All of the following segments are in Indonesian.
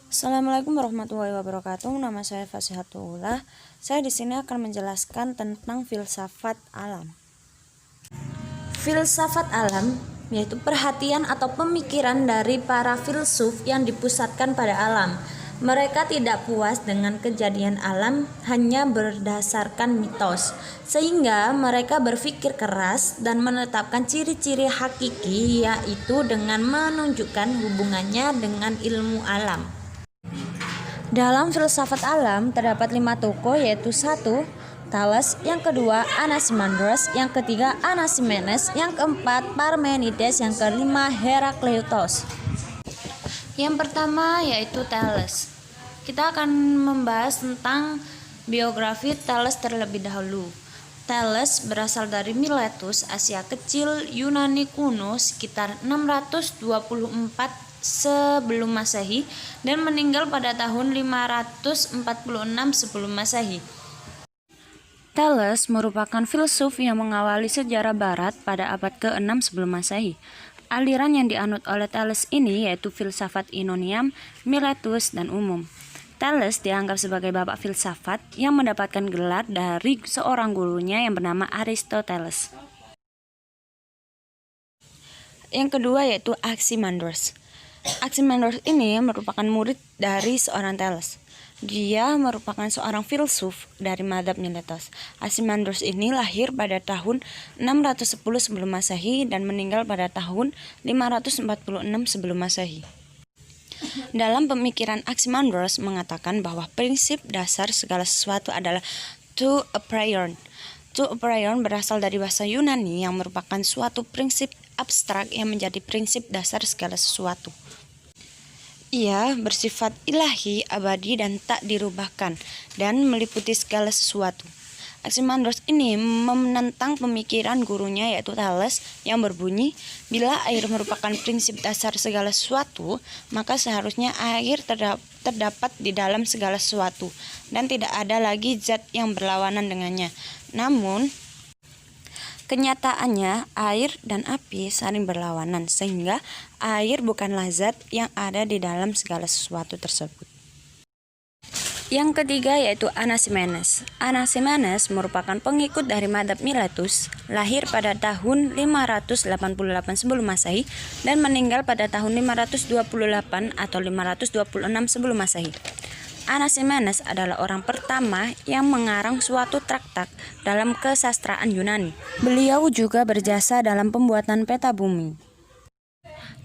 Assalamualaikum warahmatullahi wabarakatuh. Nama saya Fasihatullah. Saya di sini akan menjelaskan tentang filsafat alam. Filsafat alam yaitu perhatian atau pemikiran dari para filsuf yang dipusatkan pada alam. Mereka tidak puas dengan kejadian alam hanya berdasarkan mitos, sehingga mereka berpikir keras dan menetapkan ciri-ciri hakiki, yaitu dengan menunjukkan hubungannya dengan ilmu alam. Dalam filsafat alam terdapat 5 tokoh, yaitu 1. Thales, yang kedua Anaximandros, yang ketiga Anaximenes, yang keempat Parmenides, yang kelima Herakleitos. Yang pertama yaitu Thales. Kita akan membahas tentang biografi Thales terlebih dahulu. Thales berasal dari Miletus, Asia Kecil, Yunani kuno sekitar 624 sebelum Masehi dan meninggal pada tahun 546 sebelum Masehi. Thales merupakan filsuf yang mengawali sejarah barat pada abad ke-6 sebelum Masehi. Aliran yang dianut oleh Thales ini yaitu filsafat Ionian, Miletus, dan umum. Thales dianggap sebagai bapak filsafat yang mendapatkan gelar dari seorang gurunya yang bernama Aristoteles. Yang kedua yaitu Anaximandros. Anaximandros ini merupakan murid dari seorang Thales. Dia merupakan seorang filsuf dari mazhab Miletus. Anaximandros ini lahir pada tahun 610 sebelum Masehi dan meninggal pada tahun 546 sebelum Masehi. Dalam pemikiran Anaximandros mengatakan bahwa prinsip dasar segala sesuatu adalah to a priori. To a priori berasal dari bahasa Yunani yang merupakan suatu prinsip abstrak yang menjadi prinsip dasar segala sesuatu. Ia bersifat ilahi, abadi, dan tak dirubahkan, dan meliputi segala sesuatu. Anaximandros ini menentang pemikiran gurunya yaitu Thales yang berbunyi, bila air merupakan prinsip dasar segala sesuatu, maka seharusnya air terdapat di dalam segala sesuatu, dan tidak ada lagi zat yang berlawanan dengannya. Namun, kenyataannya, air dan api saling berlawanan, sehingga air bukanlah zat yang ada di dalam segala sesuatu tersebut. Yang ketiga yaitu Anaximenes. Anaximenes merupakan pengikut dari mazhab Miletus, lahir pada tahun 588 sebelum Masehi dan meninggal pada tahun 528 atau 526 sebelum Masehi. Anaximenes adalah orang pertama yang mengarang suatu traktat dalam kesastraan Yunani. Beliau juga berjasa dalam pembuatan peta bumi.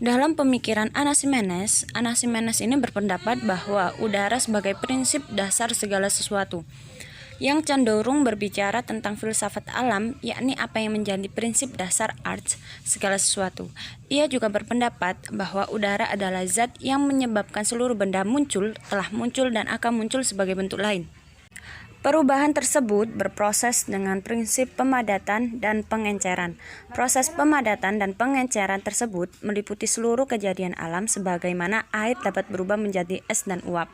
Dalam pemikiran Anaximenes ini berpendapat bahwa udara sebagai prinsip dasar segala sesuatu, yang cenderung berbicara tentang filsafat alam, yakni apa yang menjadi prinsip dasar arts segala sesuatu. Ia juga berpendapat bahwa udara adalah zat yang menyebabkan seluruh benda muncul, telah muncul, dan akan muncul sebagai bentuk lain. Perubahan tersebut berproses dengan prinsip pemadatan dan pengenceran. Proses pemadatan dan pengenceran tersebut meliputi seluruh kejadian alam sebagaimana air dapat berubah menjadi es dan uap.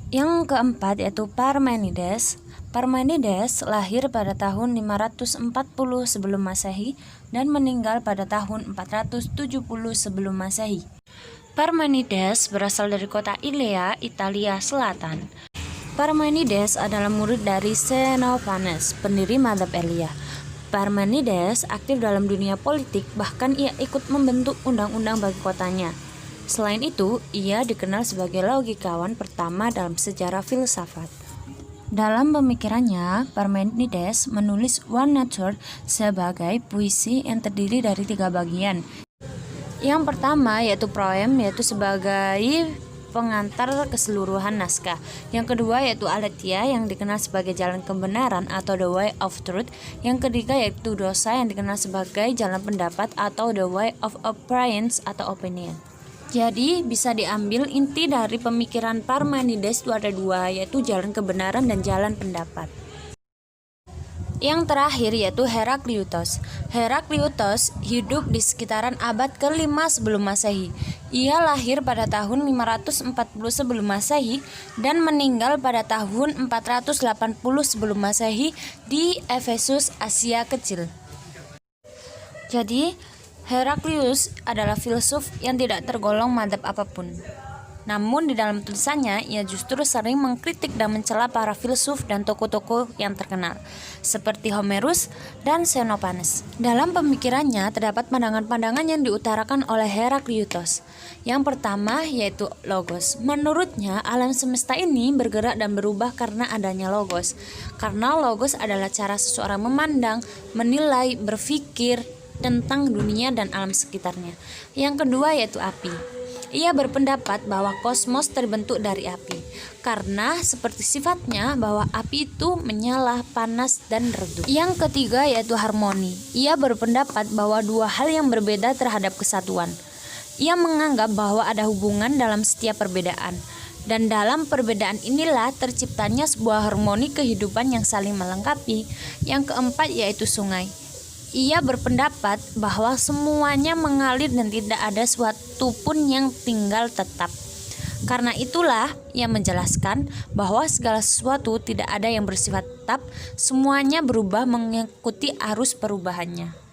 Yang keempat yaitu Parmenides. Parmenides lahir pada tahun 540 sebelum Masehi dan meninggal pada tahun 470 sebelum Masehi. Parmenides berasal dari kota Ilea, Italia Selatan. Parmenides adalah murid dari Xenophanes, pendiri mazhab Elia. Parmenides aktif dalam dunia politik, bahkan ia ikut membentuk undang-undang bagi kotanya. Selain itu, ia dikenal sebagai logikawan pertama dalam sejarah filsafat. Dalam pemikirannya, Parmenides menulis One Nature sebagai puisi yang terdiri dari 3 bagian. Yang pertama yaitu proem, yaitu sebagai pengantar keseluruhan naskah. Yang kedua yaitu aletheia yang dikenal sebagai jalan kebenaran atau the way of truth. Yang ketiga yaitu dosa yang dikenal sebagai jalan pendapat atau the way of appearance atau opinion. Jadi bisa diambil inti dari pemikiran Parmenides itu ada 2, yaitu jalan kebenaran dan jalan pendapat. Yang terakhir yaitu Herakleitos. Herakleitos hidup di sekitaran abad ke-5 sebelum Masehi. Ia lahir pada tahun 540 sebelum Masehi dan meninggal pada tahun 480 sebelum Masehi di Efesus, Asia Kecil. Jadi, Herakleitos adalah filsuf yang tidak tergolong mazhab apapun. Namun di dalam tulisannya, ia justru sering mengkritik dan mencela para filsuf dan tokoh-tokoh yang terkenal, seperti Homerus dan Xenophanes. Dalam pemikirannya, terdapat pandangan-pandangan yang diutarakan oleh Heraklitos. Yang pertama yaitu logos. Menurutnya, alam semesta ini bergerak dan berubah karena adanya logos. Karena logos adalah cara seseorang memandang, menilai, berpikir tentang dunia dan alam sekitarnya. Yang kedua yaitu api. Ia berpendapat bahwa kosmos terbentuk dari api, karena seperti sifatnya bahwa api itu menyala, panas, dan redup. Yang ketiga yaitu harmoni. Ia berpendapat bahwa dua hal yang berbeda terhadap kesatuan. Ia menganggap bahwa ada hubungan dalam setiap perbedaan, dan dalam perbedaan inilah terciptanya sebuah harmoni kehidupan yang saling melengkapi. Yang keempat yaitu sungai. Ia berpendapat bahwa semuanya mengalir dan tidak ada suatu pun yang tinggal tetap. Karena itulah ia menjelaskan bahwa segala sesuatu tidak ada yang bersifat tetap, semuanya berubah mengikuti arus perubahannya.